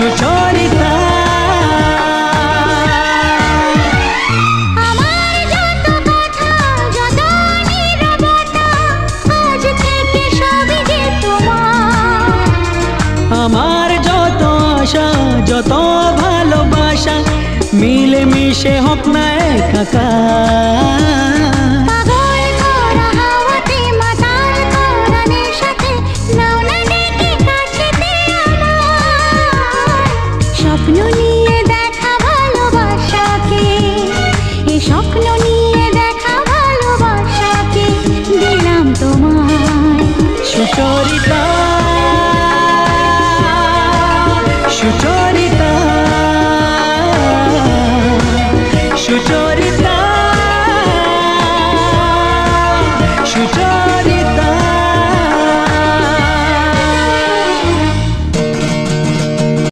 সুচরিতা। আমার যত কথা যত নীরবতা আজ থেকে সবই যে তোমার। আমার যত আশা যত ভালোবাসা মিলে মিশে হোক না একাকার। পাগল করা হাওয়াতে মাতাল করা নেশাতে নাও না ডেকে কাছেতে আমার। স্বপ্ন নিয়ে দেখা ভালোবাসাকে, এ স্বপ্ন নিয়ে দেখা ভালোবাসাকে দিলাম তোমায়। সুচরিতা সুচরিতা সুচরিতা।